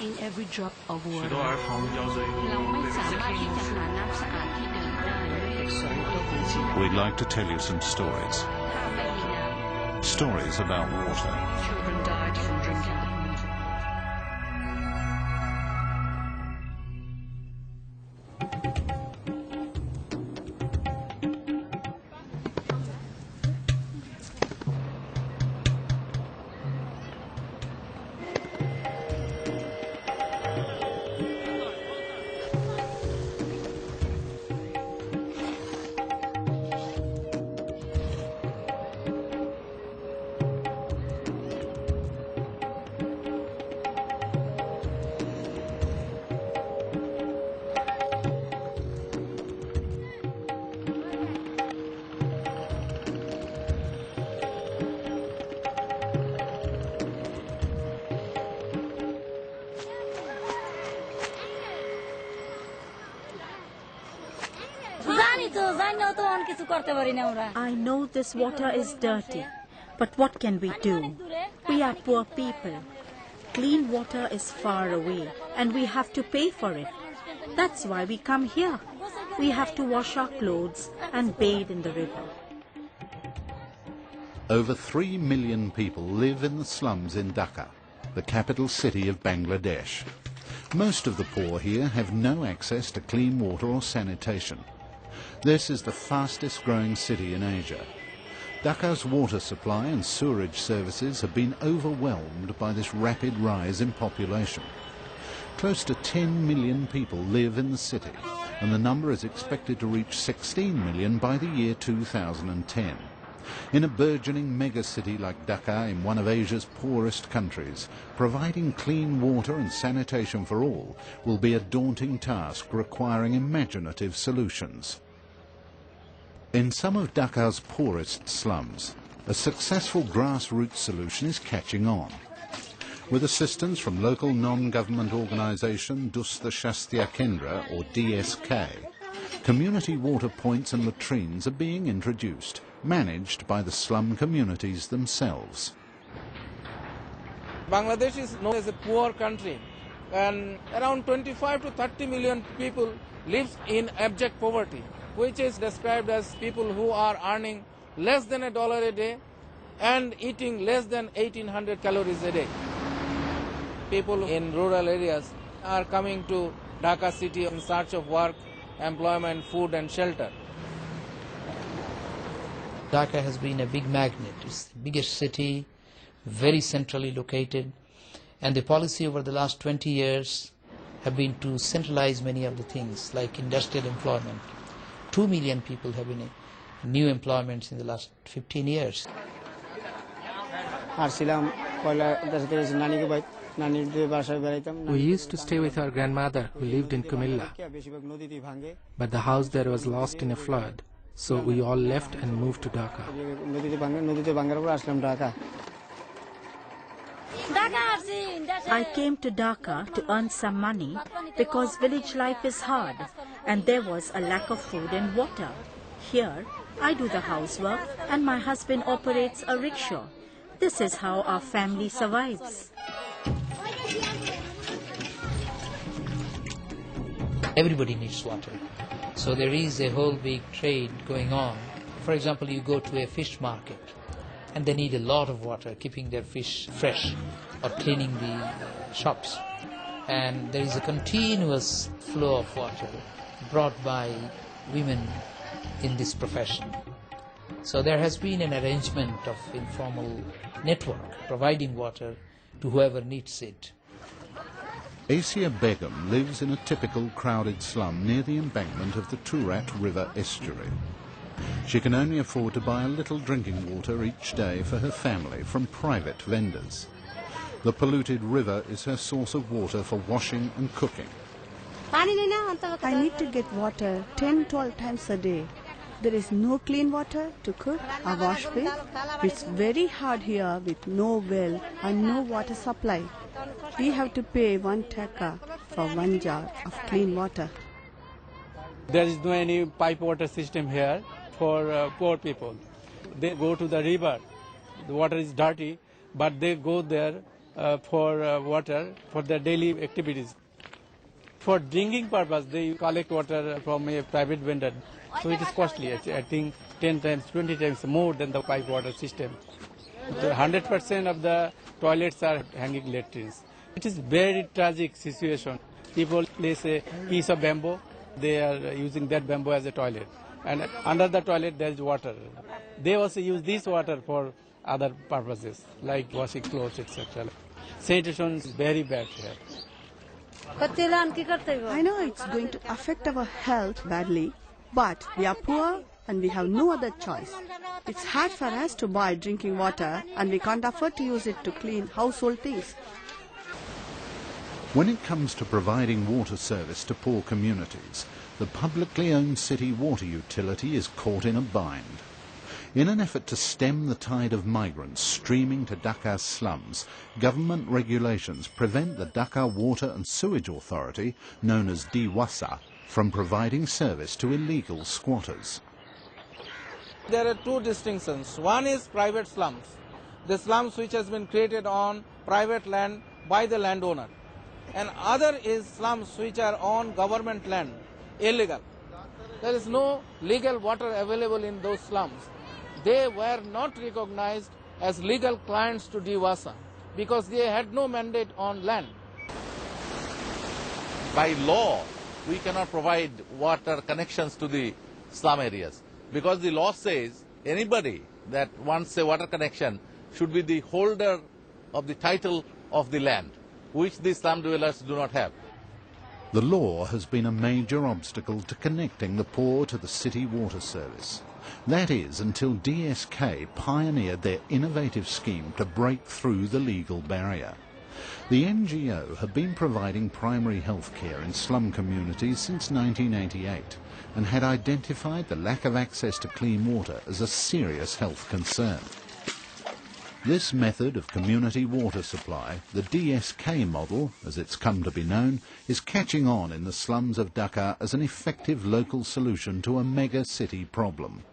in every drop of water เราไม่สามารถที่จะหาน้ำสะอาดที่ดื่มได้ We'd like to tell you some stories. ถ้าไม่มีน้ำ Stories about water. Children died from drinking the water. I know this water is dirty, but what can we do? We are poor people. Clean water is far away and we have to pay for it. That's why we come here. We have to wash our clothes and bathe in the river. Over 3 million people live in the slums in Dhaka, the capital city of Bangladesh. Most of the poor here have no access to clean water or sanitation. This is the fastest growing city in Asia. Dhaka's water supply and sewerage services have been overwhelmed by this rapid rise in population. Close to 10 million people live in the city, and the number is expected to reach 16 million by the year 2010. In a burgeoning megacity like Dhaka, in one of Asia's poorest countries, providing clean water and sanitation for all will be a daunting task requiring imaginative solutions. In some of Dhaka's poorest slums, a successful grassroots solution is catching on. With assistance from local non-government organisation Dusta Shastya Kendra, or DSK, community water points and latrines are being introduced, managed by the slum communities themselves. Bangladesh is known as a poor country, and around 25 to 30 million people live in abject poverty, which is described as people who are earning less than $1 a day and eating less than 1800 calories a day. People in rural areas are coming to Dhaka city in search of work, employment, food and shelter. Dhaka has been a big magnet. It's the biggest city, very centrally located, and the policy over the last 20 years have been to centralize many of the things like industrial employment. 2 million people have been in new employments in the last 15 years. We used to stay with our grandmother who lived in Kumilla, but the house there was lost in a flood, so we all left and moved to Dhaka. I came to Dhaka to earn some money because village life is hard and there was a lack of food and water. Here, I do the housework and my husband operates a rickshaw. This is how our family survives. Everybody needs water. So there is a whole big trade going on. For example, you go to a fish market and they need a lot of water, keeping their fish fresh or cleaning the shops. And there is a continuous flow of water brought by women in this profession. So there has been an arrangement of informal network providing water to whoever needs it. Asia Begum lives in a typical crowded slum near the embankment of the Turat River estuary. She can only afford to buy a little drinking water each day for her family from private vendors. The polluted river is her source of water for washing and cooking. I need to get water 10-12 times a day. There is no clean water to cook or wash with. It's very hard here with no well and no water supply. We have to pay 1 taka for 1 jar of clean water. There is no any pipe water system here for poor people. They go to the river. The water is dirty, but they go there for water for their daily activities. For drinking purpose, they collect water from a private vendor. So it is costly, I think 10 times, 20 times more than the pipe water system. 100% of the toilets are hanging latrines. It is very tragic situation. People place a piece of bamboo, they are using that bamboo as a toilet. And under the toilet there is water. They also use this water for other purposes, like washing clothes, etc. Sanitation is very bad here. I know it's going to affect our health badly, but we are poor and we have no other choice. It's hard for us to buy drinking water and we can't afford to use it to clean household things. When it comes to providing water service to poor communities, the publicly owned city water utility is caught in a bind. In an effort to stem the tide of migrants streaming to Dhaka's slums, government regulations prevent the Dhaka Water and Sewage Authority, known as DWASA, from providing service to illegal squatters. There are two distinctions. One is private slums, the slums which has been created on private land by the landowner. And other is slums which are on government land, illegal. There is no legal water available in those slums. They were not recognized as legal clients to DWASA because they had no mandate on land. By law, we cannot provide water connections to the slum areas because the law says anybody that wants a water connection should be the holder of the title of the land, which the slum dwellers do not have. The law has been a major obstacle to connecting the poor to the city water service. That is, until DSK pioneered their innovative scheme to break through the legal barrier. The NGO have been providing primary health care in slum communities since 1988 and had identified the lack of access to clean water as a serious health concern. This method of community water supply, the DSK model, as it's come to be known, is catching on in the slums of Dhaka as an effective local solution to a mega-city problem.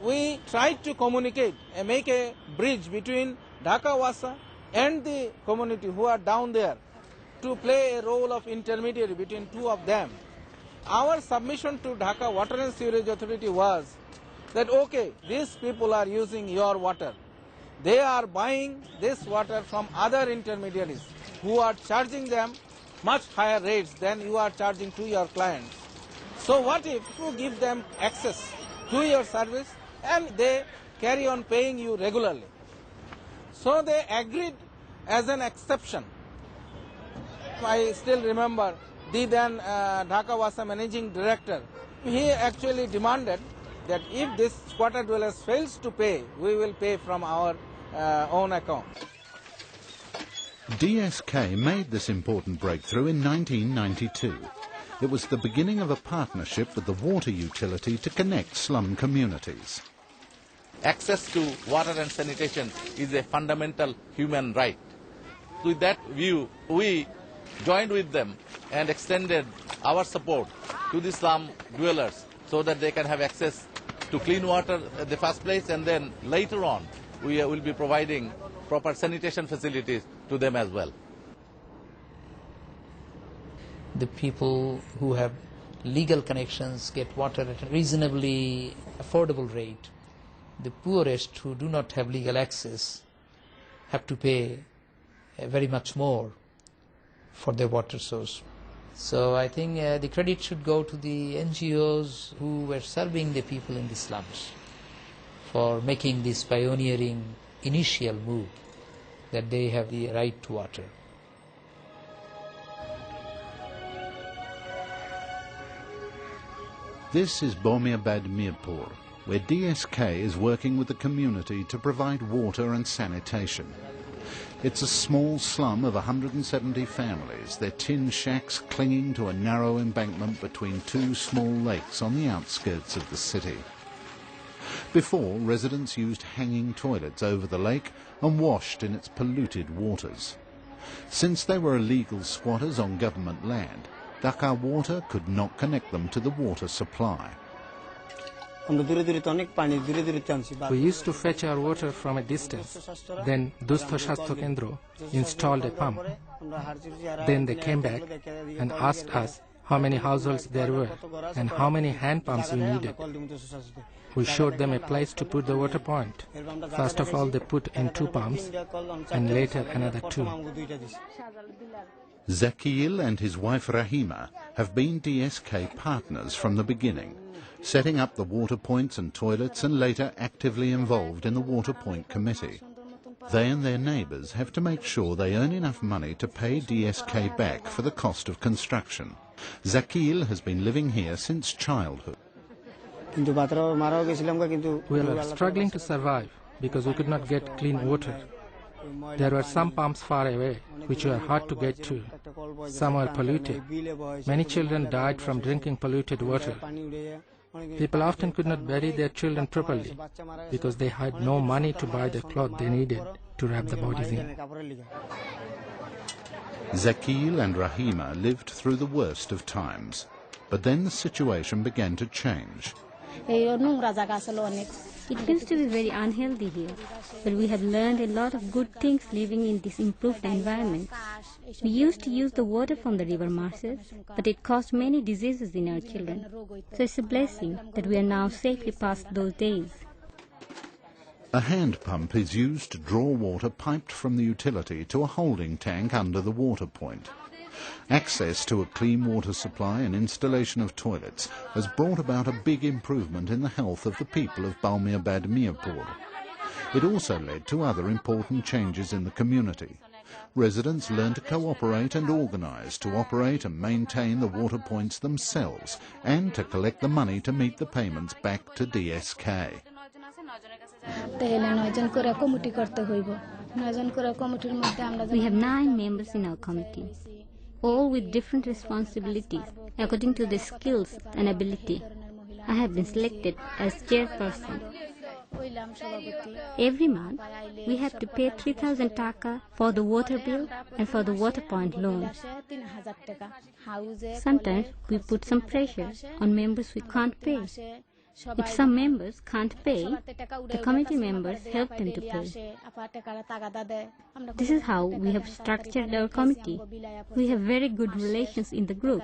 We tried to communicate and make a bridge between Dhaka Wasa and the community who are down there to play a role of intermediary between two of them. Our submission to Dhaka Water and Sewerage Authority was that, okay, these people are using your water. They are buying this water from other intermediaries who are charging them much higher rates than you are charging to your clients. So what if you give them access to your service and they carry on paying you regularly? So they agreed as an exception. I still remember the then Dhaka Wasa managing director. He actually demanded that if this squatter dwellers fails to pay, we will pay from our own account. DSK made this important breakthrough in 1992. It was the beginning of a partnership with the water utility to connect slum communities. Access to water and sanitation is a fundamental human right. With that view, we joined with them and extended our support to the slum dwellers so that they can have access to clean water in the first place, and then later on we will be providing proper sanitation facilities to them as well. The people who have legal connections get water at a reasonably affordable rate. The poorest who do not have legal access have to pay very much more for their water source. So I think the credit should go to the NGOs who were serving the people in the slums for making this pioneering initial move that they have the right to water. This is Bomiabad Mirpur, where DSK is working with the community to provide water and sanitation. It's a small slum of 170 families, their tin shacks clinging to a narrow embankment between two small lakes on the outskirts of the city. Before, residents used hanging toilets over the lake and washed in its polluted waters. Since they were illegal squatters on government land, Dhaka Water could not connect them to the water supply. We used to fetch our water from a distance. Then Dustha Shastha Kendra installed a pump. Then they came back and asked us how many households there were and how many hand pumps we needed. We showed them a place to put the water point. First of all, they put in 2 pumps and later another 2. Zakil and his wife Rahima have been DSK partners from the beginning, setting up the water points and toilets and later actively involved in the water point committee. They and their neighbours have to make sure they earn enough money to pay DSK back for the cost of construction. Zakil has been living here since childhood. We were struggling to survive because we could not get clean water. There were some pumps far away, which were hard to get to. Some were polluted. Many children died from drinking polluted water. People often could not bury their children properly because they had no money to buy the cloth they needed to wrap the bodies in. Zakil and Rahima lived through the worst of times, but then the situation began to change. It used to be very unhealthy here, but we have learned a lot of good things living in this improved environment. We used to use the water from the river marshes, but it caused many diseases in our children. So it's a blessing that we are now safely past those days. A hand pump is used to draw water piped from the utility to a holding tank under the water point. Access to a clean water supply and installation of toilets has brought about a big improvement in the health of the people of Balmiabad Mirpur. It also led to other important changes in the community. Residents learn to cooperate and organise to operate and maintain the water points themselves and to collect the money to meet the payments back to DSK. We have 9 members in our committee, all with different responsibilities according to their skills and ability. I have been selected as chairperson. Every month, we have to pay 3,000 Dhaka for the water bill and for the water point loan. Sometimes we put some pressure on members who can't pay. If some members can't pay, the committee members help them to pay. This is how we have structured our committee. We have very good relations in the group.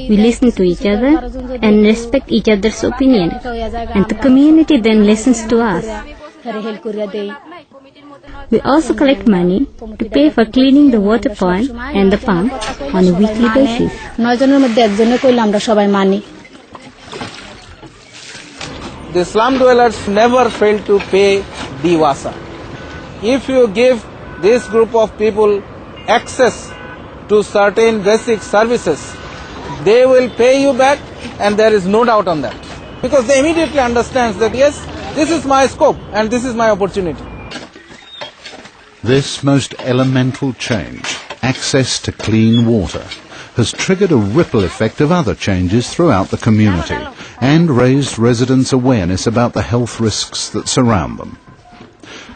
We listen to each other and respect each other's opinion, and the community then listens to us. We also collect money to pay for cleaning the water point and the pump on a weekly basis. The slum dwellers never fail to pay Diwasa. If you give this group of people access to certain basic services, they will pay you back, and there is no doubt on that. Because they immediately understand that, yes, this is my scope and this is my opportunity. This most elemental change, access to clean water, has triggered a ripple effect of other changes throughout the community and raised residents' awareness about the health risks that surround them.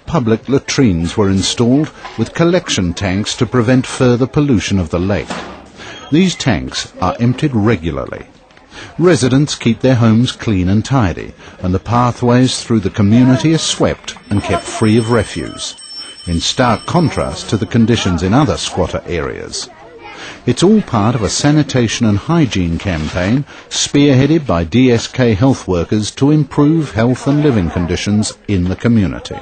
Public latrines were installed with collection tanks to prevent further pollution of the lake. These tanks are emptied regularly. Residents keep their homes clean and tidy, and the pathways through the community are swept and kept free of refuse, in stark contrast to the conditions in other squatter areas. It's all part of a sanitation and hygiene campaign spearheaded by DSK health workers to improve health and living conditions in the community.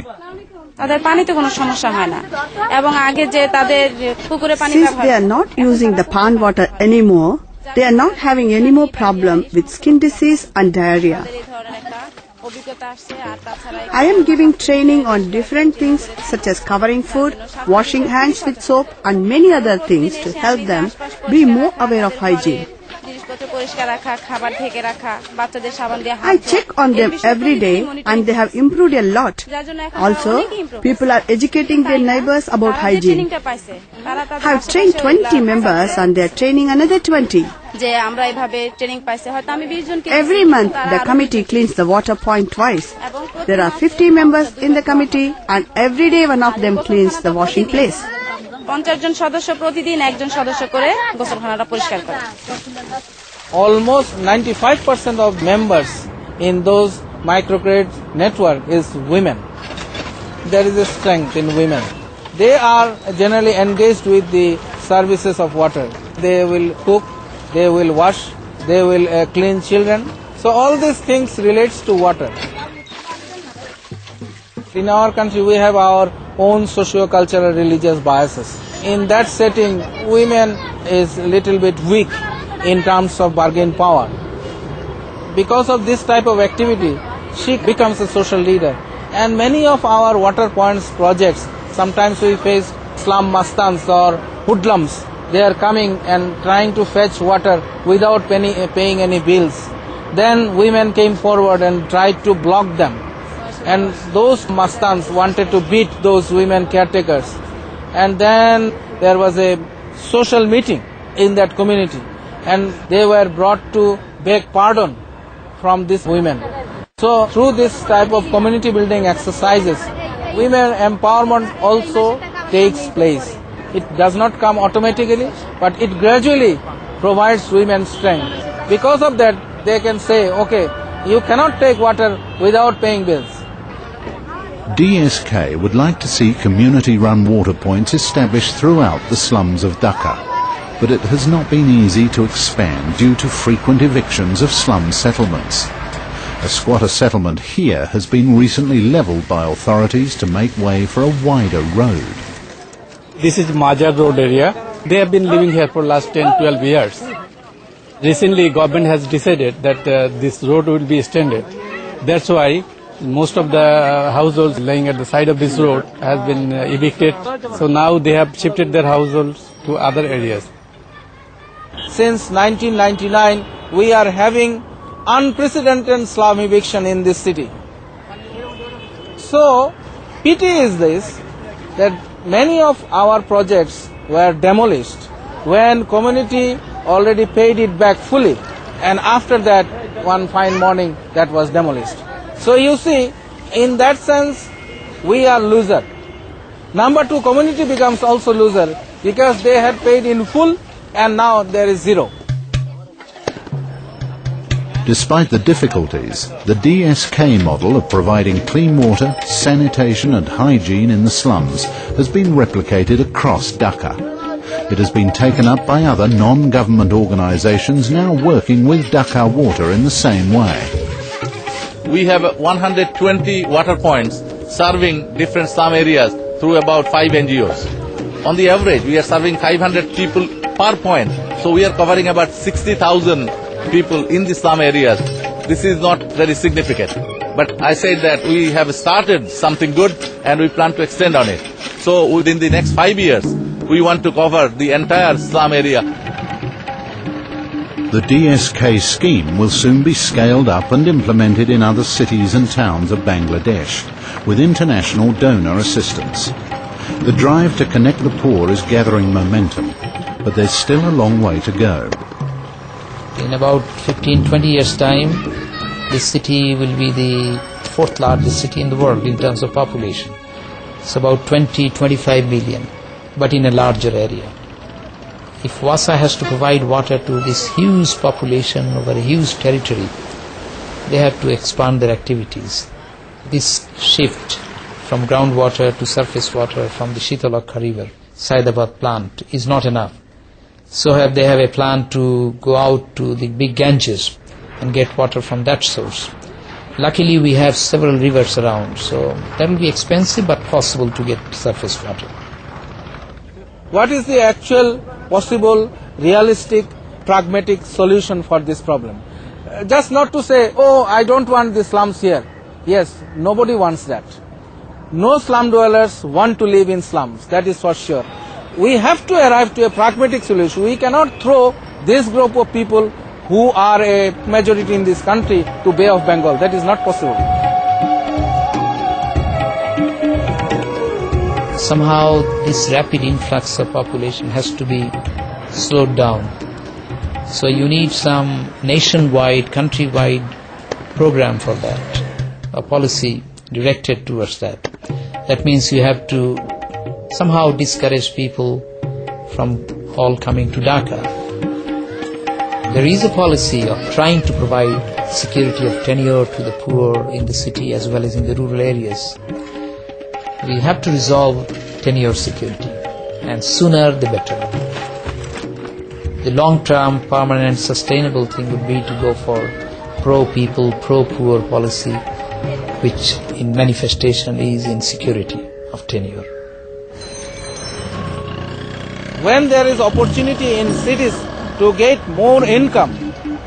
Since they are not using the pond water anymore, they are not having any more problem with skin disease and diarrhea. I am giving training on different things such as covering food, washing hands with soap and many other things to help them be more aware of hygiene. I check on them every day and they have improved a lot. Also, people are educating their neighbors about hygiene. I have trained 20 members and they are training another 20. Every month, the committee cleans the water point twice. There are 50 members in the committee and every day one of them cleans the washing place. 50 জন সদস্য প্রতিদিন একজন সদস্য করে গোসলখানাটা পরিষ্কার করে। almost 95% of members in those microcredit network is women. There is a strength in women. They are generally engaged with the services of water. They will cook, they will wash, they will clean children. So all these things relates to water. In our country we have our own socio-cultural religious biases. In that setting, women is a little bit weak in terms of bargaining power. Because of this type of activity, she becomes a social leader. And many of our water points projects, sometimes we face slum mastans or hoodlums. They are coming and trying to fetch water without paying any bills. Then women came forward and tried to block them. And those mastans wanted to beat those women caretakers. And then there was a social meeting in that community. And they were brought to beg pardon from these women. So through this type of community building exercises, women empowerment also takes place. It does not come automatically, but it gradually provides women strength. Because of that, they can say, okay, you cannot take water without paying bills. DSK would like to see community-run water points established throughout the slums of Dhaka, but it has not been easy to expand due to frequent evictions of slum settlements. A squatter settlement here has been recently levelled by authorities to make way for a wider road. This is Majar Road area. They have been living here for last 10-12 years. Recently, government has decided that this road will be extended. That's why most of the households lying at the side of this road has been evicted. So now they have shifted their households to other areas. Since 1999, we are having unprecedented slum eviction in this city. So, pity is this, that many of our projects were demolished when community already paid it back fully, and after that, one fine morning, that was demolished. So you see, in that sense, we are loser. Number two, community becomes also loser because they had paid in full and now there is zero. Despite the difficulties, the DSK model of providing clean water, sanitation and hygiene in the slums has been replicated across Dhaka. It has been taken up by other non-government organisations now working with Dhaka Water in the same way. We have 120 water points serving different slum areas through about 5 NGOs. On the average, we are serving 500 people per point. So we are covering about 60,000 people in the slum areas. This is not very significant. But I said that we have started something good and we plan to extend on it. So within the next 5 years, we want to cover the entire slum area. The DSK scheme will soon be scaled up and implemented in other cities and towns of Bangladesh, with international donor assistance. The drive to connect the poor is gathering momentum, but there's still a long way to go. In about 15-20 years' time, this city will be the 4th largest city in the world in terms of population. It's about 20-25 million, but in a larger area. If Wasa has to provide water to this huge population over a huge territory, they have to expand their activities. This shift from groundwater to surface water from the Shitalakha river, Saidabad plant, is not enough. So they have a plan to go out to the big Ganges and get water from that source. Luckily we have several rivers around, so that will be expensive but possible to get surface water. What is the actual possible, realistic, pragmatic solution for this problem? Just not to say, oh, I don't want the slums here. Yes, nobody wants that. No slum dwellers want to live in slums, that is for sure. We have to arrive to a pragmatic solution. We cannot throw this group of people who are a majority in this country to Bay of Bengal. That is not possible. Somehow this rapid influx of population has to be slowed down. So you need some nationwide, countrywide program for that, a policy directed towards that. That means you have to somehow discourage people from all coming to Dhaka. There is a policy of trying to provide security of tenure to the poor in the city as well as in the rural areas. We have to resolve tenure security, and sooner the better. The long-term, permanent, sustainable thing would be to go for pro-people, pro-poor policy, which in manifestation is insecurity of tenure. When there is opportunity in cities to get more income,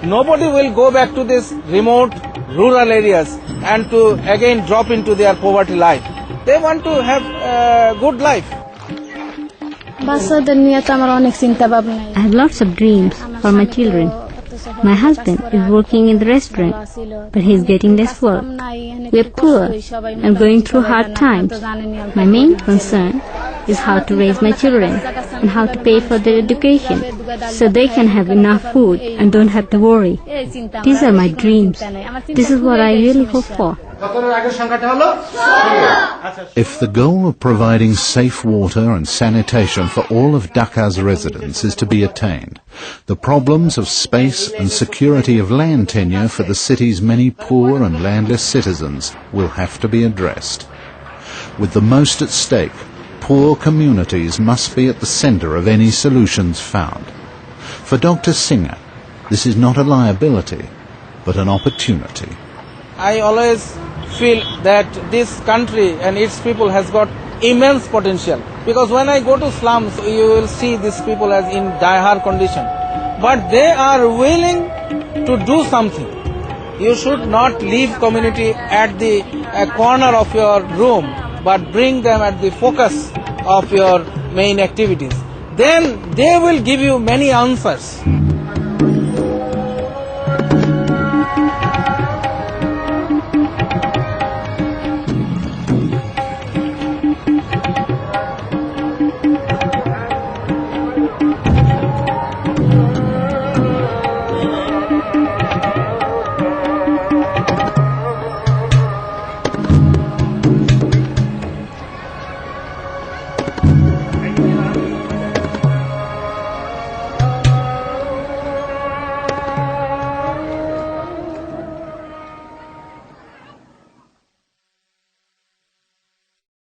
nobody will go back to these remote rural areas and to again drop into their poverty life. They want to have a good life. I have lots of dreams for my children. My husband is working in the restaurant, but he is getting less work. We are poor and going through hard times. My main concern is how to raise my children and how to pay for their education so they can have enough food and don't have to worry. These are my dreams. This is what I really hope for. If the goal of providing safe water and sanitation for all of Dhaka's residents is to be attained, the problems of space and security of land tenure for the city's many poor and landless citizens will have to be addressed. With the most at stake, poor communities must be at the centre of any solutions found. For Dr. Singer, this is not a liability, but an opportunity. I always feel that this country and its people has got immense potential, because when I go to slums, you will see these people as in dire condition, but they are willing to do something. You should not leave community at the corner of your room, but bring them at the focus of your main activities. Then they will give you many answers.